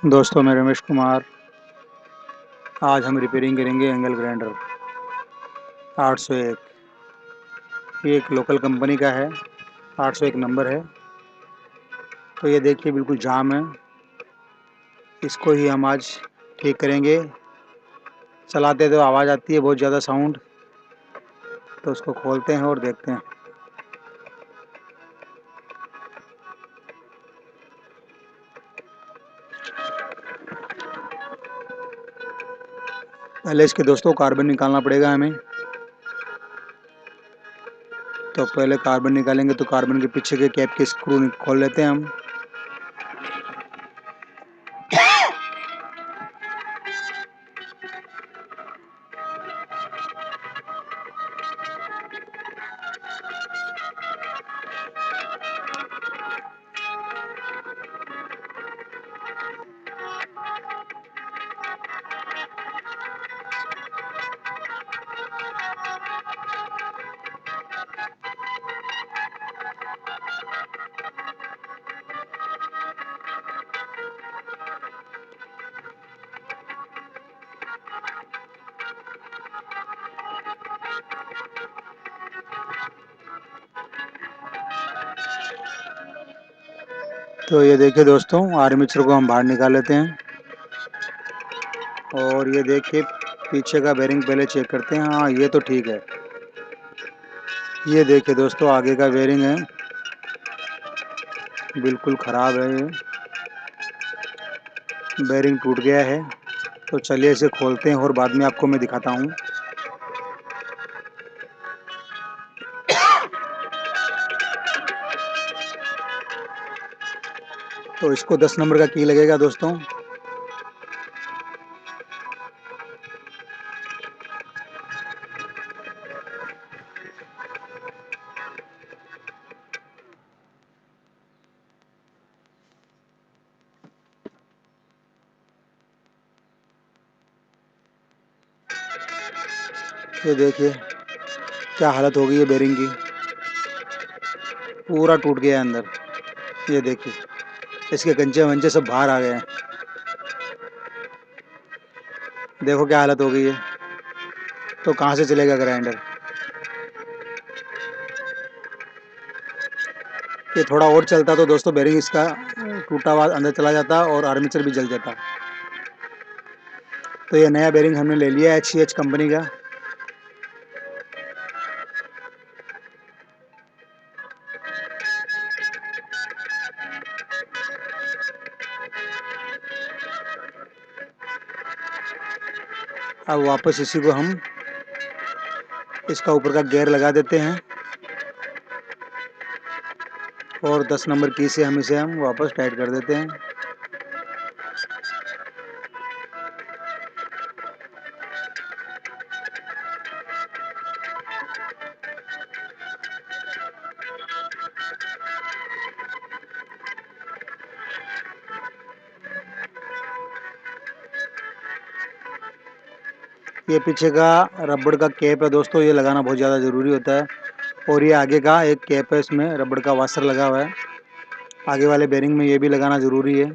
दोस्तों, मैं रमेश कुमार। आज हम रिपेयरिंग करेंगे एंगल ग्राइंडर 801। ये एक लोकल कंपनी का है। 801 नंबर है। तो ये देखिए बिल्कुल जाम है। इसको ही हम आज ठीक करेंगे। चलाते तो आवाज़ आती है बहुत ज़्यादा साउंड। तो उसको खोलते हैं और देखते हैं। पहले इसके दोस्तों कार्बन निकालना पड़ेगा हमें। तो पहले कार्बन निकालेंगे तो कार्बन के पीछे के कैप के स्क्रू खोल लेते हैं हम। तो ये देखिए दोस्तों, आर्मेचर को हम बाहर निकाल लेते हैं। और ये देखिए पीछे का बेरिंग पहले चेक करते हैं। हाँ, ये तो ठीक है। ये देखिए दोस्तों, आगे का बेरिंग है, बिल्कुल ख़राब है। ये बेरिंग टूट गया है। तो चलिए इसे खोलते हैं और बाद में आपको मैं दिखाता हूँ। तो इसको 10 नंबर का की लगेगा दोस्तों। ये देखिए क्या हालत हो गई है बेरिंग की। पूरा टूट गया है अंदर। ये देखिए इसके गंजे वंजे सब बाहर आ गए हैं। देखो क्या हालत हो गई है। तो कहाँ से चलेगा ग्राइंडर। ये थोड़ा और चलता तो दोस्तों बेरिंग इसका टूटा हुआ अंदर चला जाता और आर्मेचर भी जल जाता। तो ये नया बेरिंग हमने ले लिया है HCH कंपनी का। अब वापस इसी को हम इसका ऊपर का गियर लगा देते हैं और 10 नंबर की से हम इसे वापस टाइट कर देते हैं। ये पीछे का रबड़ का कैप है दोस्तों, ये लगाना बहुत ज़्यादा ज़रूरी होता है। और ये आगे का एक कैप है, इसमें रबड़ का वाशर लगा हुआ है। आगे वाले बेरिंग में ये भी लगाना ज़रूरी है।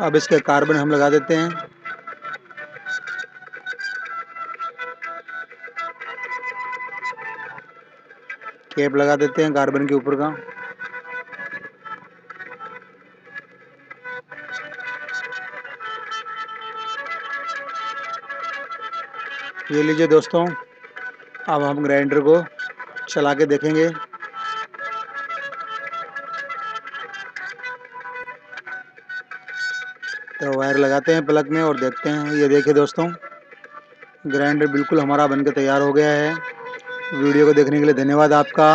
अब इसके कार्बन हम लगा देते हैं। कैप लगा देते हैं कार्बन के ऊपर का। ये लीजिए दोस्तों, अब हम ग्राइंडर को चला के देखेंगे तो वायर लगाते हैं प्लग में और देखते हैं। ये देखिए दोस्तों, ग्राइंडर बिल्कुल हमारा बनके तैयार हो गया है। वीडियो को देखने के लिए धन्यवाद आपका।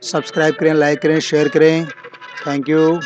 सब्सक्राइब करें, लाइक करें, शेयर करें। Thank you.